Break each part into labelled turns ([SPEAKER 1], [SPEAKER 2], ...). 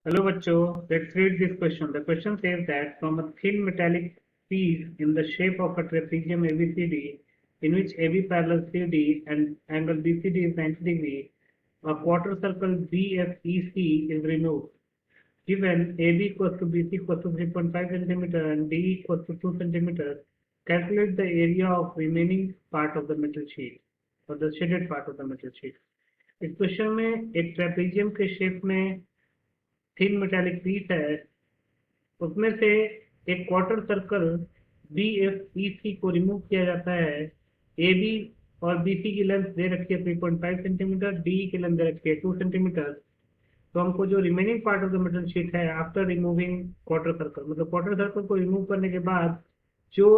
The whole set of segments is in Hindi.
[SPEAKER 1] Hello, bachcho. Let's read this question. The question says that from a thin metallic piece in the shape of a trapezium ABCD, in which AB parallels CD and angle BCD is 90 degree, a quarter circle BFEC is removed. Given AB equals to BC equals to 3.5 centimeter and D equals to 2 centimeters, calculate the area of remaining part of the metal sheet or the shaded part of the metal sheet. इस क्वेश्चन में एक ट्रेपेजियम के शेप में थिन मेटालिक पीस है, उसमें से एक क्वार्टर सर्कल BFEC को रिमूव किया जाता है। AB और BC की लेंथ दे रखी है 3.5 सेंटीमीटर, डी की लेंथ दे रखी है 2 सेंटीमीटर। तो हमको जो remaining part of the metal sheet है आफ्टर रिमूविंग क्वार्टर सर्कल, मतलब क्वार्टर सर्कल को रिमूव करने के बाद जो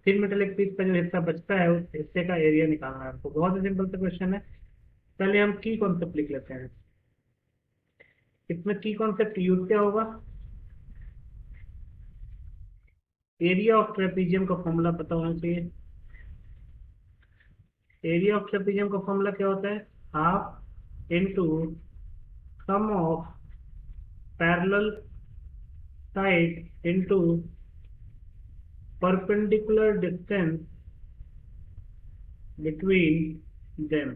[SPEAKER 1] थिन मेटालिक पीस का जो हिस्सा बचता है उस हिस्से का एरिया निकालना है हमको। बहुत ही सिंपल सा क्वेश्चन है। पहले हम की कॉन्सेप्ट लिख लेते हैं। इसमें की कॉन्सेप्ट यूज क्या होगा? एरिया ऑफ ट्रेपेजियम का फॉर्मूला पता होना चाहिए। एरिया ऑफ ट्रेपेजियम का फॉर्मूला क्या होता है? Half into sum of parallel side into perpendicular distance between them.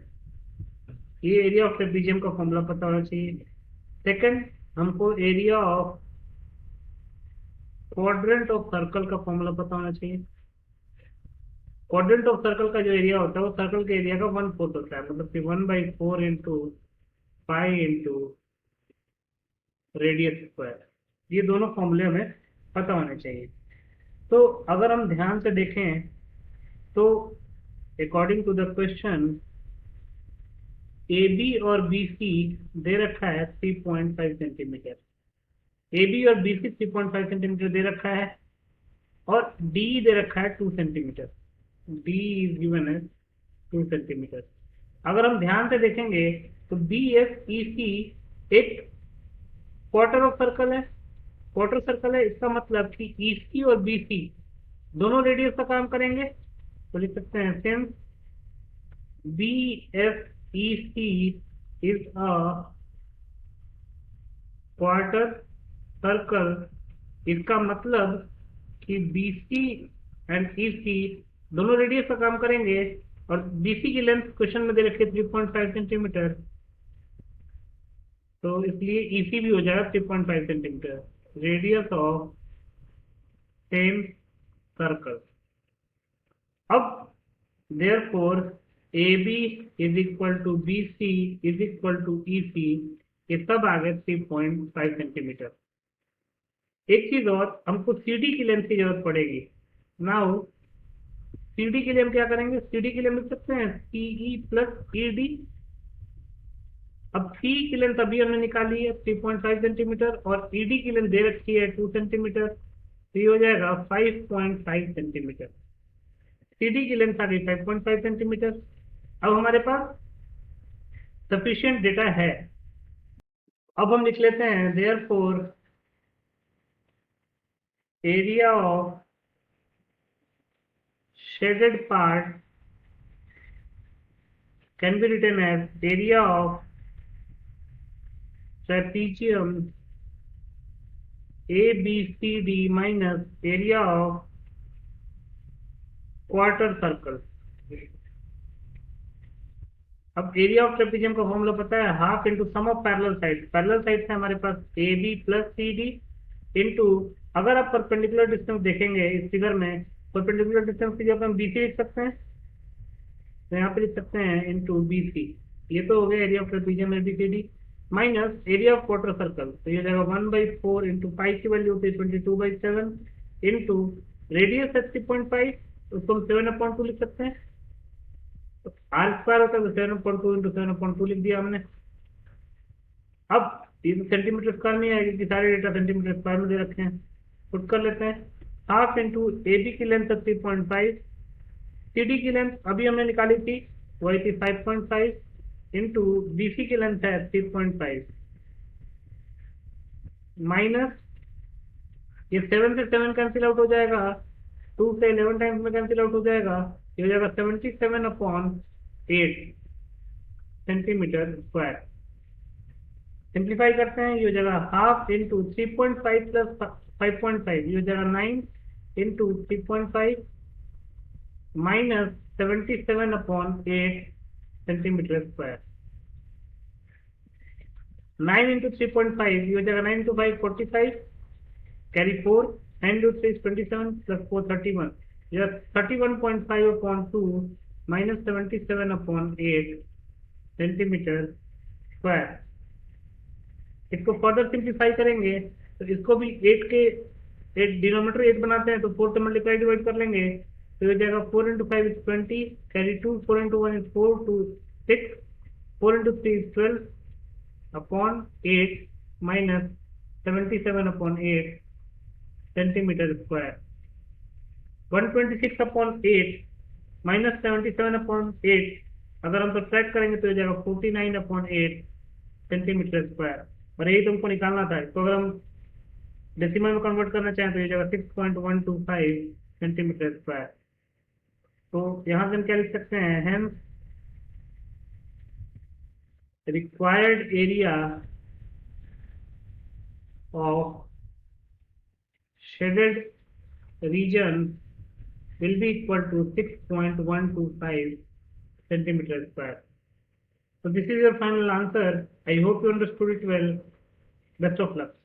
[SPEAKER 1] ये एरिया ऑफ ट्रेपेजियम का फॉर्मूला पता होना चाहिए। सेकंड, हमको area of quadrant of circle का फॉर्मूला पता होना चाहिए। क्वाड्रेंट ऑफ सर्कल का जो एरिया होता है वो सर्कल के एरिया का 1/4 होता है, मतलब कि 1/4 into pi into radius square. ये दोनों फॉर्मूले हमें पता होने चाहिए। तो अगर हम ध्यान से देखें तो according to the question A B और बी सी दे रखा है 3.5 सेंटीमीटर। ए बी और बी सी 3.5 सेंटीमीटर दे रखा है और डी दे रखा है 2 सेंटीमीटर। डी इज गिवन है 2 सेंटीमीटर। अगर हम ध्यान से देखेंगे तो बी एफ ई सी एक क्वार्टर ऑफ सर्कल है। क्वार्टर सर्कल है, इसका मतलब कि ई सी और बी सी दोनों रेडियस का काम करेंगे। तो लिख सकते हैं since B F E C is a quarter circle, इसका मतलब कि बी सी एंड ई सी दोनों रेडियस का काम करेंगे और बीसी की लेंथ क्वेश्चन में दे रखी है 3.5 सेंटीमीटर, तो इसलिए ईसी भी हो जाएगा 3.5 centimetre. Radius of same circle. अब therefore A B is equal to B C is equal to E C, ये सब आ गए 3.5 सेंटीमीटर। एक चीज और, हमको सीडी की लेंथ की जरूरत पड़ेगी। नाउ सीडी के लिए हम क्या करेंगे? सीडी के लिए हम लिख सकते हैं सीई प्लस ई डी। अब सी की लेंथ अभी हमने निकाली है 3.5 सेंटीमीटर और ईडी की लेंथ दे रखी है 2 सेंटीमीटर, तो ये हो जाएगा 5.5 सेंटीमीटर। सीडी की लेंथ आ गई 5.5 सेंटीमीटर। अब हमारे पास सफिशिएंट डेटा है। अब हम लिख लेते हैं therefore area of shaded part can be written as area of trapezium ABCD minus area of quarter circle. अब एरिया ऑफ ट्रेपेजियम का फॉर्मूला पता है, half into sum of parallel side. Parallel side है हमारे पास A B plus C D into, अगर आप परपेंडिकुलर डिस्टेंस देखेंगे इस फिगर में, परपेंडिकुलर डिस्टेंस की जगह हम बीसी लिख सकते हैं, तो यहाँ पे लिख सकते हैं इंटू बीसी। ये तो हो गया area of trapezium ABCD minus area of quarter circle, तो ये हो जाएगा 1/4 इंटू पाई की वैल्यू होती है 22/7 इंटू रेडियस है 3.5, उसको हम 7/2 लिख सकते हैं। तो आर स्क्वायर होता है तो 7/2 इंटू 7/2 लिख दिया हमने। अब ये सेंटीमीटर स्क्वायर में आएगी कि सारे डेटा सेंटीमीटर स्क्वायर में दे रखे हैं, पुट कर लेते हैं। हाफ इंटू ए बी की लेंथ है 3.5, सी डी की लेंथ अभी हमने निकाली थी वही थी 5.5 इंटू बी सी की लेंथ है 3.5 माइनस, ये 7 से 7 कैंसिल आउट हो जाएगा, 2 से 11 टाइम्स में कैंसिल आउट हो जाएगा, ये हो जाएगा 77/8 सेंटीमीटर स्क्वायर। सिंप्लीफाई करते हैं, ये हो जाएगा हाफ इंटू 3.5 प्लस 5.5, ये हो जाएगा 9 into 3.5 minus 77/8 centimetre square. 9 into 3.5, ये हो जाएगा 9 into 5 45, carry 4, 9 into 3 is 27 plus 4 31, यह 31.5/2 माइनस 77/8 सेंटीमीटर स्क्वायर। इसको फर्दर सिंप्लीफाई करेंगे तो इसको भी 8 के 8 डिनोमिनेटर 8 बनाते हैं तो 4 से मल्टीप्लाई डिवाइड कर लेंगे तो हो जाएगा 4 into 5 is 20, carry 2, 4 into 1 is 4, 2 6, 4 into 3 is 12/8 minus 77/8 centimetre square. 126/8 minus 77/8 अगर हम सब्ट्रैक्ट करेंगे तो हो जाएगा 49/8 सेंटीमीटर स्क्वायर। और यही तुमको निकालना था। इसको अगर हम डेसिमल में कन्वर्ट करना चाहें तो ये जाएगा 6.125 सेंटीमीटर स्क्वायर। तो यहां से हम क्या लिख सकते हैं, hence required area of shaded region will be equal to 6.125 centimeter square. So this is your final answer. I hope you understood it well. Best of luck.